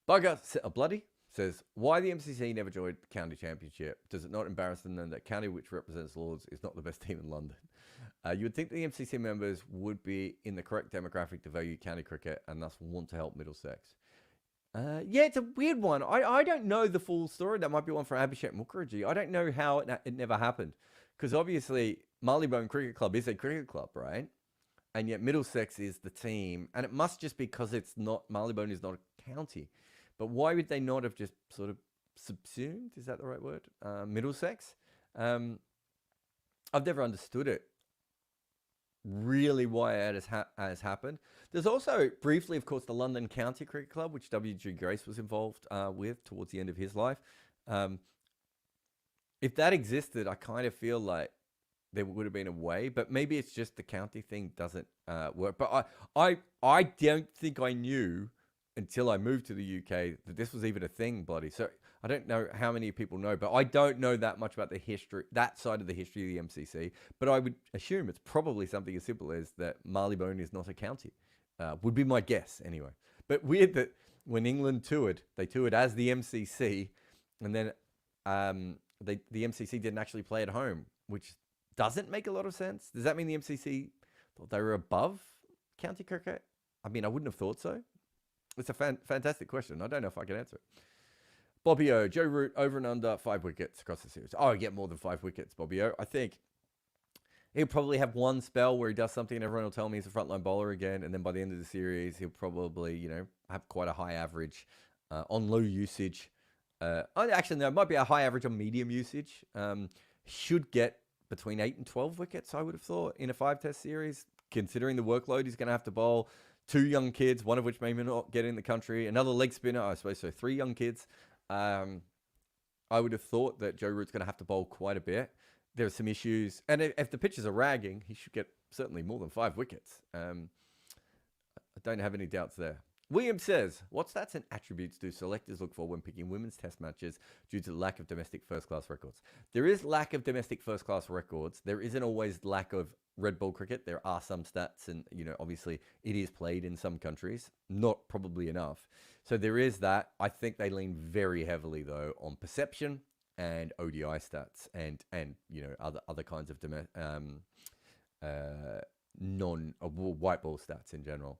Bugger Bloody says, why the MCC never joined the county championship? Does it not embarrass them then that county, which represents Lords, is not the best team in London? You would think the MCC members would be in the correct demographic to value county cricket and thus want to help Middlesex. Yeah, it's a weird one. I don't know the full story. That might be one for Abhishek Mukherjee. I don't know how it never happened. Because obviously, Marylebone Cricket Club is a cricket club, right? And yet Middlesex is the team. And it must just be because it's not, Marylebone is not a county. But why would they not have just sort of subsumed? Is that the right word? Middlesex? I've never understood it. Really why it has happened. There's also briefly, of course, the London County Cricket Club, which W.G. Grace was involved with towards the end of his life. If that existed, I kind of feel like there would have been a way, but maybe it's just the county thing doesn't work. But I don't think I knew until I moved to the UK that this was even a thing, bloody. So I don't know how many people know, but I don't know that much about the history, that side of the history of the MCC. But I would assume it's probably something as simple as that Marylebone is not a county. Would be my guess anyway. But weird that when England toured, they toured as the MCC, and then the MCC didn't actually play at home, which doesn't make a lot of sense. Does that mean the MCC thought they were above county cricket? I mean, I wouldn't have thought so. It's a fantastic question. I don't know if I can answer it. Bobby O, Joe Root, over and under 5 wickets across the series. Oh, I get more than 5 wickets, Bobby O. I think he'll probably have one spell where he does something and everyone will tell me he's a frontline bowler again. And then by the end of the series, he'll probably, have quite a high average on low usage. Actually, no, it might be a high average on medium usage. Should get between 8 and 12 wickets, I would have thought, in a 5-test series, considering the workload he's going to have to bowl. 2 young kids, one of which may not get in the country. Another leg spinner, I suppose, so 3 young kids. I would have thought that Joe Root's going to have to bowl quite a bit. There are some issues. And if the pitches are ragging, he should get certainly more than 5 wickets. I don't have any doubts there. William says, what stats and attributes do selectors look for when picking women's test matches due to the lack of domestic first-class records? There is lack of domestic first-class records. There isn't always lack of red ball cricket. There are some stats and, obviously it is played in some countries, not probably enough. So there is that. I think they lean very heavily, though, on perception and ODI stats and other kinds of white ball stats in general.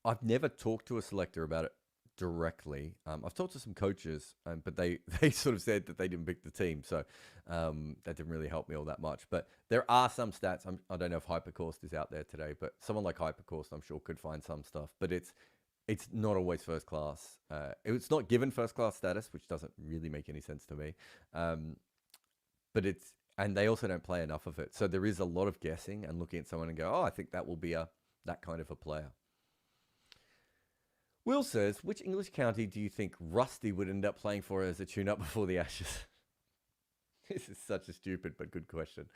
I've never talked to a selector about it directly. I've talked to some coaches, but they sort of said that they didn't pick the team, so that didn't really help me all that much. But there are some stats. I don't know if Hypercourse is out there today, but someone like Hypercourse, I'm sure, could find some stuff. But it's not always first class. It's not given first class status, which doesn't really make any sense to me. But and they also don't play enough of it, so there is a lot of guessing and looking at someone and go, oh, I think that will be that kind of a player. Will says, which English county do you think Rusty would end up playing for as a tune-up before the Ashes? This is such a stupid but good question.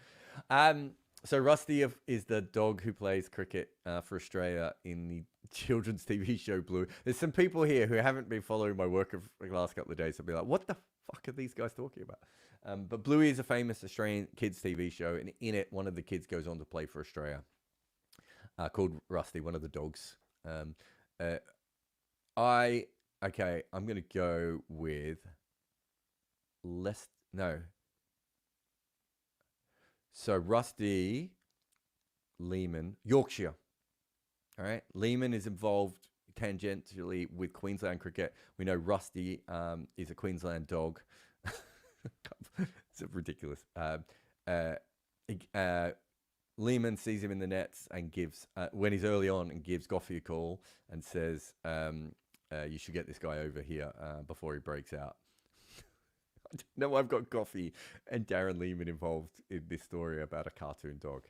So Rusty is the dog who plays cricket for Australia in the children's TV show Bluey. There's some people here who haven't been following my work of the last couple of days. They'll be like, what the fuck are these guys talking about? But Bluey is a famous Australian kids TV show, and in it, one of the kids goes on to play for Australia, called Rusty, one of the dogs. I'm going to go with So Rusty Lehman, Yorkshire. All right. Lehman is involved tangentially with Queensland cricket. We know Rusty is a Queensland dog. It's ridiculous. Lehman sees him in the nets and gives, when he's early on, and gives Goffey a call and says, you should get this guy over here before he breaks out. I don't know why I've got Goffey and Darren Lehman involved in this story about a cartoon dog.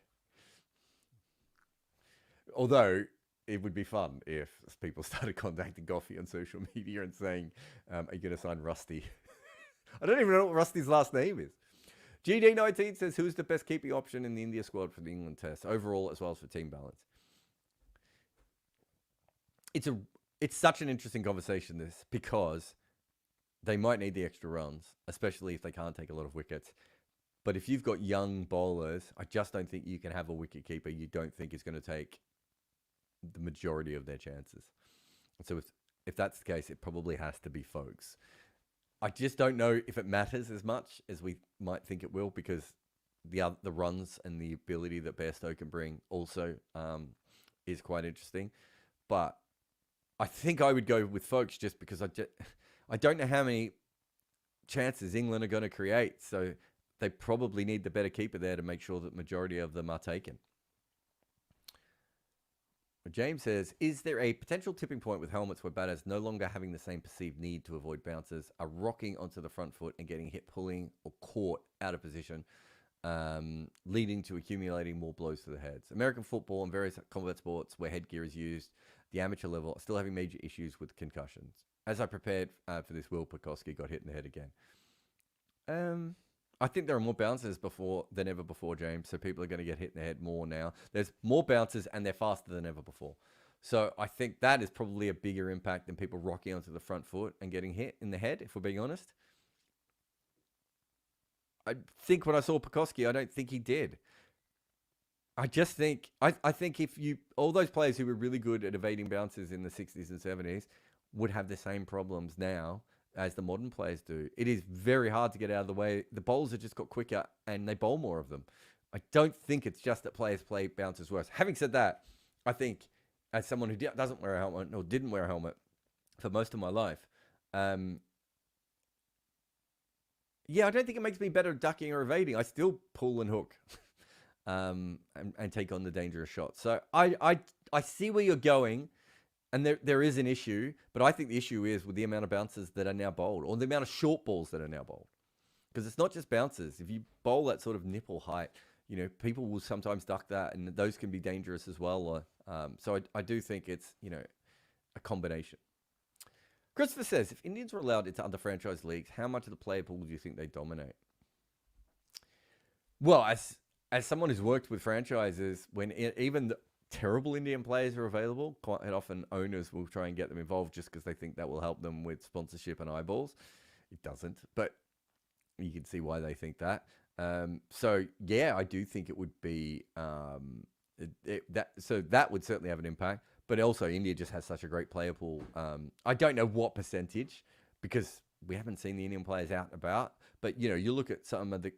Although, it would be fun if people started contacting Goffey on social media and saying, are you going to sign Rusty? I don't even know what Rusty's last name is. GD19 says, who's the best keeping option in the India squad for the England test, overall as well as for team balance? It's such an interesting conversation, this, because they might need the extra runs, especially if they can't take a lot of wickets. But if you've got young bowlers, I just don't think you can have a wicketkeeper you don't think is going to take the majority of their chances. And so if that's the case, it probably has to be Stokes. I just don't know if it matters as much as we might think it will, because the runs and the ability that Bairstow can bring also is quite interesting. But I think I would go with Stokes just because I don't know how many chances England are going to create. So they probably need the better keeper there to make sure that majority of them are taken. James says, is there a potential tipping point with helmets where batters no longer having the same perceived need to avoid bouncers are rocking onto the front foot and getting hit pulling or caught out of position, leading to accumulating more blows to the heads? American football and various combat sports where headgear is used, the amateur level, are still having major issues with concussions. As I prepared for this, Will Pekoski got hit in the head again. I think there are more bouncers than ever before, James. So people are going to get hit in the head more now. There's more bouncers and they're faster than ever before. So I think that is probably a bigger impact than people rocking onto the front foot and getting hit in the head, if we're being honest. I think when I saw Pekoski, I don't think he did. I just think, I think if all those players who were really good at evading bouncers in the 60s and 70s would have the same problems now as the modern players do. It is very hard to get out of the way. The bowlers have just got quicker and they bowl more of them. I don't think it's just that players play bouncers worse. Having said that, I think as someone who doesn't wear a helmet or didn't wear a helmet for most of my life, yeah, I don't think it makes me better at ducking or evading. I still pull and hook and take on the dangerous shots. So I see where you're going. And there is an issue, but I think the issue is with the amount of bouncers that are now bowled, or the amount of short balls that are now bowled. Because it's not just bouncers. If you bowl that sort of nipple height, people will sometimes duck that, and those can be dangerous as well. So I do think it's, a combination. Christopher says, if Indians were allowed into other franchise leagues, how much of the player pool do you think they dominate? Well, as someone who's worked with franchises, when even terrible Indian players are available, quite often owners will try and get them involved just because they think that will help them with sponsorship and eyeballs. It doesn't, but you can see why they think that. So yeah, I do think it would be that would certainly have an impact. But also, India just has such a great player pool. I don't know what percentage, because we haven't seen the Indian players out and about. But you look at some of the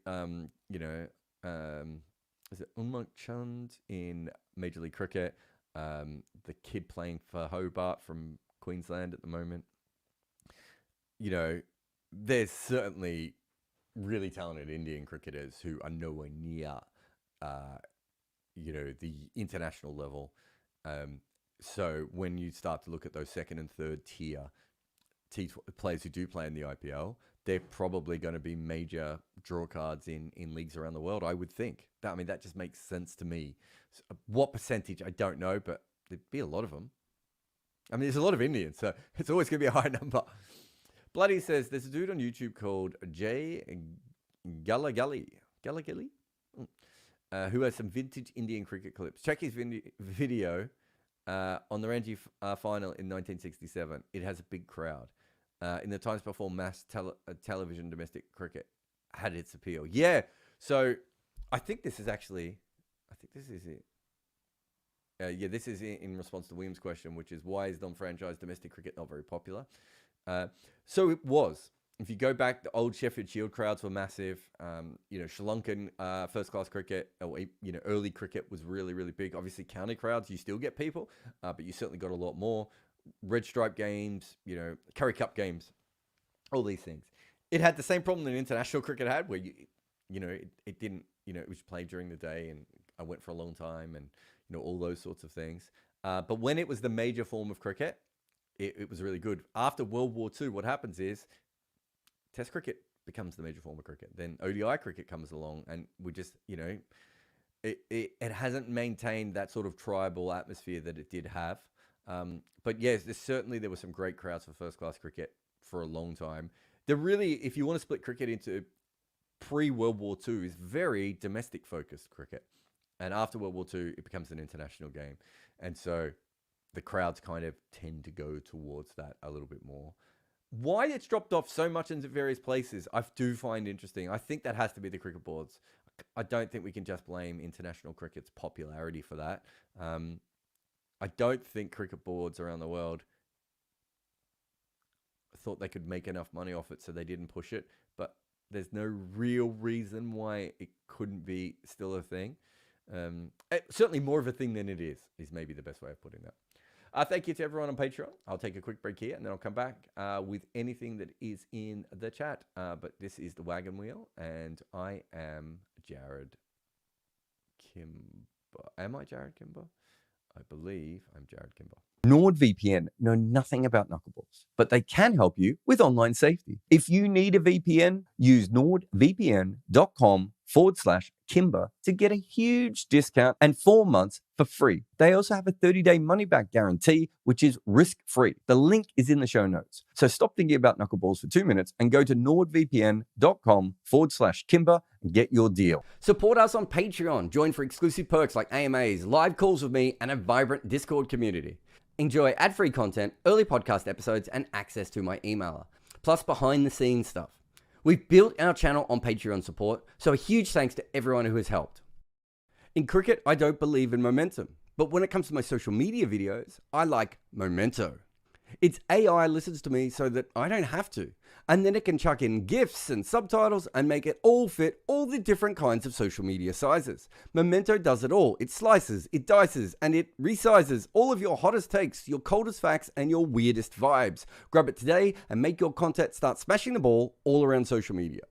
is it Umang Chand in Major League Cricket? The kid playing for Hobart from Queensland at the moment. There's certainly really talented Indian cricketers who are nowhere near, the international level. So when you start to look at those second and third tier players who do play in the IPL, they're probably going to be major draw cards in leagues around the world, I would think. That just makes sense to me. So what percentage, I don't know, but there'd be a lot of them. There's a lot of Indians, so it's always going to be a high number. Bloody says, there's a dude on YouTube called Jay Galagali, who has some vintage Indian cricket clips. Check his video on the Ranji final in 1967. It has a big crowd. In the times before mass television, domestic cricket had its appeal. Yeah, so I think this is it. This is in response to William's question, which is, why is non-franchise domestic cricket not very popular? So it was. If you go back, the old Sheffield Shield crowds were massive. Sri Lankan first-class cricket, or early cricket was really, really big. Obviously, county crowds, you still get people, but you certainly got a lot more. Red Stripe games, Curry Cup games, all these things. It had the same problem that international cricket had, where it didn't, it was played during the day, and I went for a long time, and all those sorts of things. But when it was the major form of cricket, it was really good. After World War II, what happens is Test cricket becomes the major form of cricket. Then ODI cricket comes along, and we just, it hasn't maintained that sort of tribal atmosphere that it did have. But yes, there were some great crowds for first-class cricket for a long time. If you want to split cricket into pre-World War II, is very domestic-focused cricket. And after World War II, it becomes an international game. And so the crowds kind of tend to go towards that a little bit more. Why it's dropped off so much in various places, I do find interesting. I think that has to be the cricket boards. I don't think we can just blame international cricket's popularity for that. I don't think cricket boards around the world thought they could make enough money off it, so they didn't push it. But there's no real reason why it couldn't be still a thing. Certainly more of a thing than it is maybe the best way of putting that. Thank you to everyone on Patreon. I'll take a quick break here, and then I'll come back with anything that is in the chat. But this is the Wagon Wheel, and I am Jarrod Kimber. Am I Jarrod Kimber? I believe I'm Jarrod Kimber. NordVPN know nothing about knuckleballs, but they can help you with online safety. If you need a VPN, use nordvpn.com/Kimber to get a huge discount and 4 months for free. They also have a 30-day money-back guarantee, which is risk-free. The link is in the show notes. So stop thinking about knuckleballs for 2 minutes and go to nordvpn.com/Kimber and get your deal. Support us on Patreon. Join for exclusive perks like AMAs, live calls with me, and a vibrant Discord community. Enjoy ad-free content, early podcast episodes, and access to my emailer, plus behind-the-scenes stuff. We've built our channel on Patreon support, so a huge thanks to everyone who has helped. In cricket, I don't believe in momentum, but when it comes to my social media videos, I like Memento. Its AI listens to me so that I don't have to, and then it can chuck in GIFs and subtitles and make it all fit all the different kinds of social media sizes. Memento does it all. It slices, it dices, and it resizes all of your hottest takes, your coldest facts, and your weirdest vibes. Grab it today and make your content start smashing the ball all around social media.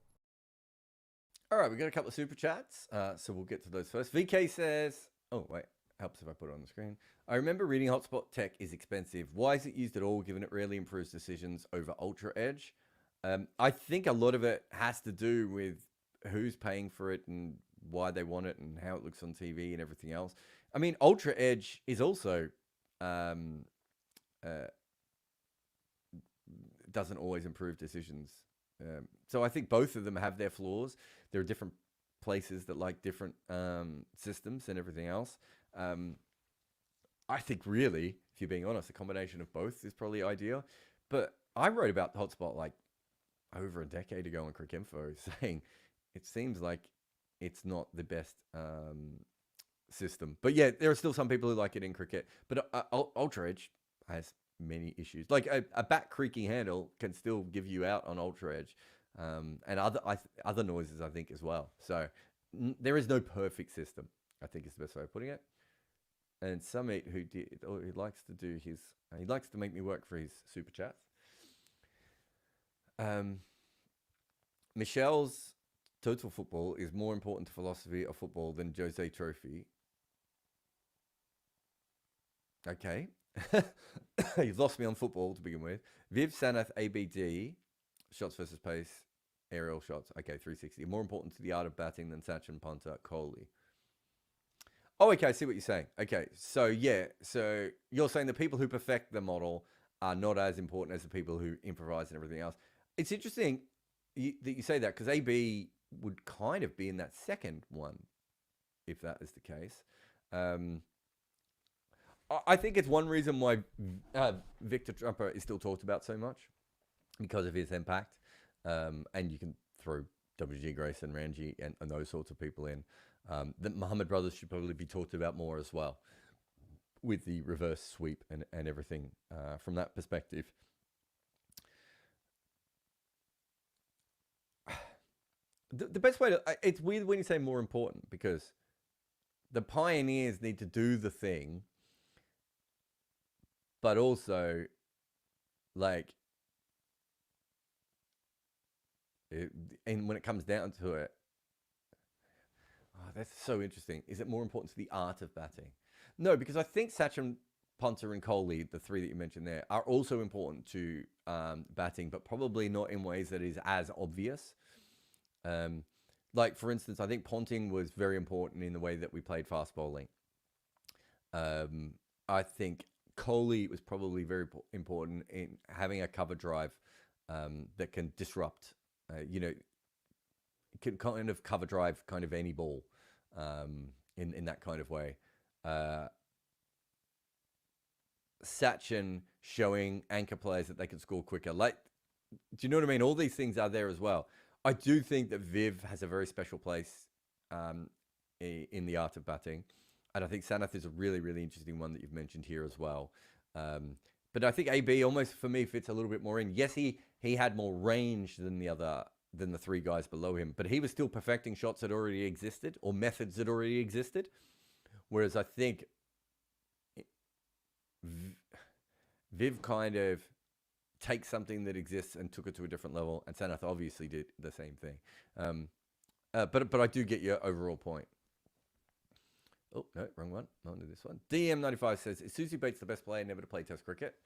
All right, we got a couple of super chats, so we'll get to those first. VK says, oh, wait, helps if I put it on the screen. I remember reading Hotspot tech is expensive. Why is it used at all, given it rarely improves decisions over Ultra Edge? I think a lot of it has to do with who's paying for it and why they want it and how it looks on TV and everything else. I mean, Ultra Edge is also doesn't always improve decisions. So I think both of them have their flaws. There are different places that like different systems and everything else. I think really, if you're being honest, a combination of both is probably ideal. But I wrote about Hotspot like over a decade ago on Cricinfo, saying it seems like it's not the best system. But yeah, there are still some people who like it in cricket. But Ultra Edge has many issues. Like a bat creaking handle can still give you out on Ultra Edge, and other noises, I think, as well. So there is no perfect system, I think is the best way of putting it. And Summit, who likes to do his, he likes to make me work for his super chats. Michelle's total football is more important to philosophy of football than Jose Trophy. Okay. You've lost me on football to begin with. Viv Sanath ABD, shots versus pace, aerial shots. Okay, 360. More important to the art of batting than Sachin, Punter, Kohli. Oh, okay, I see what you're saying. Okay, so yeah, so you're saying the people who perfect the model are not as important as the people who improvise and everything else. It's interesting that you say that, because AB would kind of be in that second one, if that is the case. I think it's one reason why Victor Trumper is still talked about so much, because of his impact. And you can throw WG Grace and Ranji and those sorts of people in. The Muhammad brothers should probably be talked about more as well, with the reverse sweep and everything from that perspective. The best way to... It's weird when you say more important, because the pioneers need to do the thing, but also, like... and when it comes down to it, that's so interesting. Is it more important to the art of batting? No, because I think Sachin, Punter, and Kohli, the three that you mentioned there, are also important to batting, but probably not in ways that is as obvious. Like, for instance, I think Ponting was very important in the way that we played fast bowling. I think Kohli was probably very important in having a cover drive that can disrupt, can kind of cover drive kind of any ball in that kind of way. Sachin showing anchor players that they can score quicker. Like, you know what I mean? All these things are there as well. I do think that Viv has a very special place in the art of batting. And I think Sanath is a really, really interesting one that you've mentioned here as well. But I think AB almost for me fits a little bit more in. Yes, he had more range than the three guys below him, but he was still perfecting shots that already existed or methods that already existed. Whereas I think Viv kind of takes something that exists and took it to a different level, and Sanath obviously did the same thing. But I do get your overall point. Oh, no, wrong one. On to this one. DM95 says, is Susie Bates the best player never to play Test cricket?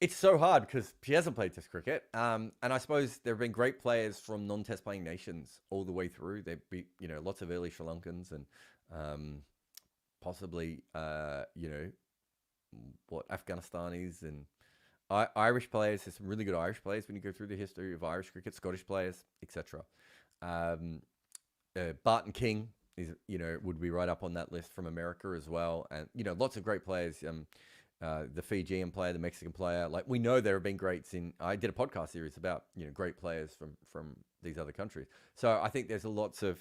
It's so hard because she hasn't played Test cricket. And I suppose there have been great players from non-Test playing nations all the way through. They've beat, lots of early Sri Lankans and possibly, Afghanistanis and Irish players. There's some really good Irish players when you go through the history of Irish cricket, Scottish players, etc. Barton King is, would be right up on that list from America as well. And, lots of great players. The Fijian player, the Mexican player. Like, we know there have been greats I did a podcast series about, great players from these other countries. So I think there's lots of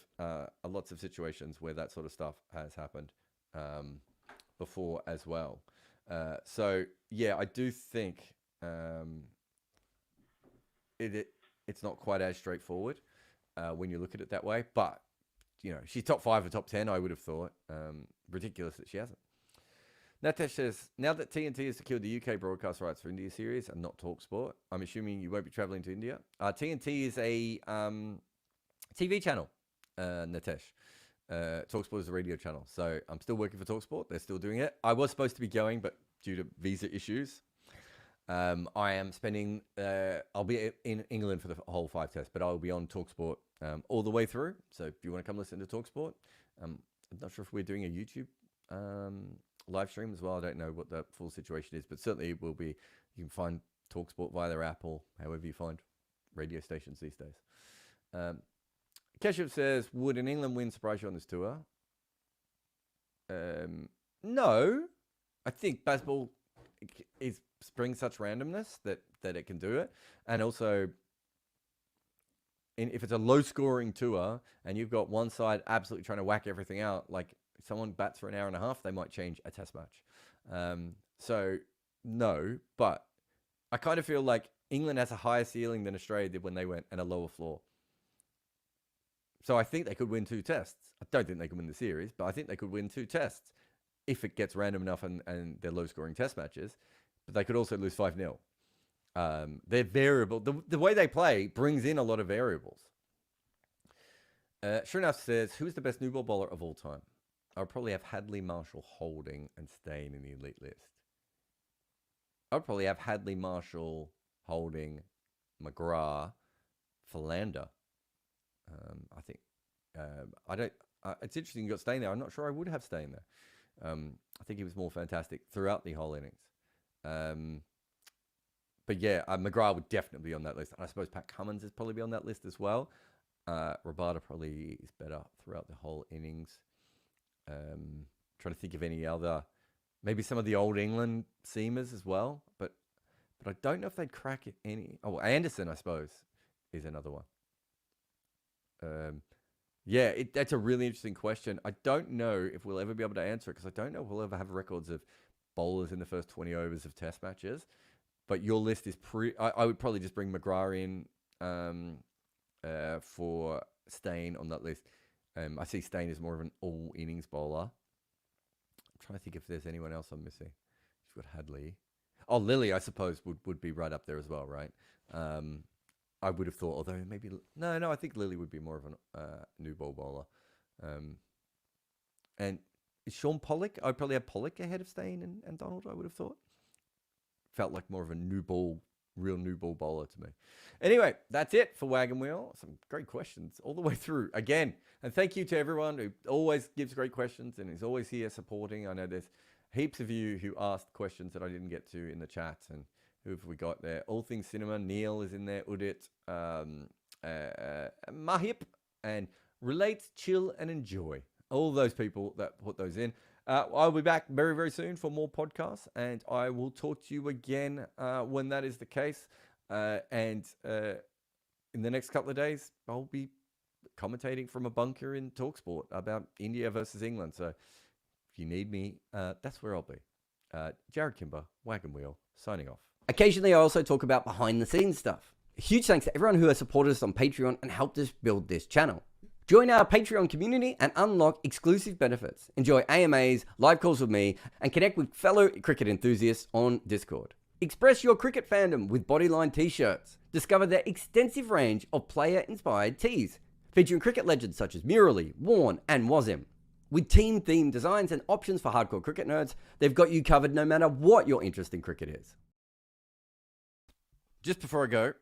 situations where that sort of stuff has happened before as well. So yeah, I do think it's not quite as straightforward when you look at it that way. But she's top 5 or top 10. I would have thought. Ridiculous that she hasn't. Natesh says, now that TNT has secured the UK broadcast rights for India series and not TalkSport, I'm assuming you won't be travelling to India. TNT is a TV channel, Natesh. TalkSport is a radio channel. So I'm still working for TalkSport. They're still doing it. I was supposed to be going, but due to visa issues, I am spending, I'll be in England for the whole 5 tests, but I'll be on TalkSport all the way through. So if you want to come listen to TalkSport, I'm not sure if we're doing a YouTube live stream as well. I don't know what the full situation is, but certainly it will be. You can find TalkSport via their app or however you find radio stations these days. Keshav says, would an England win surprise you on this tour? No. I think baseball brings such randomness that it can do it. And also, if it's a low-scoring tour and you've got one side absolutely trying to whack everything out, like if someone bats for an hour and a half, they might change a test match. So, no. But I kind of feel like England has a higher ceiling than Australia did when they went and a lower floor. So I think they could win 2 tests. I don't think they can win the series, but I think they could win 2 tests if it gets random enough and they're low-scoring test matches. But they could also lose 5-0. They're variable. The way they play brings in a lot of variables. Srinath says, who's the best new ball bowler of all time? I would probably have Hadley, Marshall, Holding, and Steyn in the elite list. I would probably have Hadley, Marshall, Holding, McGrath, Philander. I think I don't. It's interesting you got Steyn there. I'm not sure I would have Steyn there. I think he was more fantastic throughout the whole innings. But yeah, McGrath would definitely be on that list. And I suppose Pat Cummins is probably be on that list as well. Rabada probably is better throughout the whole innings. Trying to think of any other, maybe some of the old England seamers as well. But I don't know if they'd crack it any. Oh, Anderson, I suppose, is another one. Yeah, that's a really interesting question. I don't know if we'll ever be able to answer it because I don't know if we'll ever have records of bowlers in the first 20 overs of test matches. But your list is I would probably just bring McGrath in for Steyn on that list. I see Steyn as more of an all-innings bowler. I'm trying to think if there's anyone else I'm missing. You've got Hadley. Oh, Lilly, I suppose, would be right up there as well, right? I would have thought, although maybe... No, I think Lilly would be more of a new ball bowler. And is Sean Pollock? I'd probably have Pollock ahead of Steyn and Donald, I would have thought. Felt like more of a real new ball bowler to me. Anyway, that's it for Wagon Wheel. Some great questions all the way through again. And thank you to everyone who always gives great questions and is always here supporting. I know there's heaps of you who asked questions that I didn't get to in the chat. And who have we got there? All Things Cinema. Neil is in there. Udit. Mahip. And Relate, Chill, and Enjoy. All those people that put those in. I'll be back very, very soon for more podcasts, and I will talk to you again when that is the case. And in the next couple of days, I'll be commentating from a bunker in TalkSport about India versus England. So if you need me, that's where I'll be. Jarrod Kimber, Wagon Wheel, signing off. Occasionally, I also talk about behind the scenes stuff. A huge thanks to everyone who has supported us on Patreon and helped us build this channel. Join our Patreon community and unlock exclusive benefits. Enjoy AMAs, live calls with me, and connect with fellow cricket enthusiasts on Discord. Express your cricket fandom with Bodyline t-shirts. Discover their extensive range of player-inspired tees, featuring cricket legends such as Murali, Warne, and Wasim. With team-themed designs and options for hardcore cricket nerds, they've got you covered no matter what your interest in cricket is. Just before I go,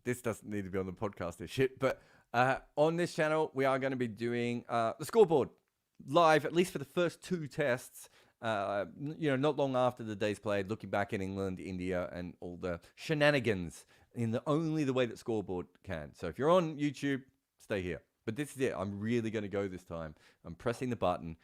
this doesn't need to be on the podcast, this shit, but on this channel, we are going to be doing the scoreboard live, at least for the first 2 tests, not long after the day's played, looking back at England, India, and all the shenanigans in only the way that scoreboard can. So if you're on YouTube, stay here. But this is it. I'm really going to go this time. I'm pressing the button,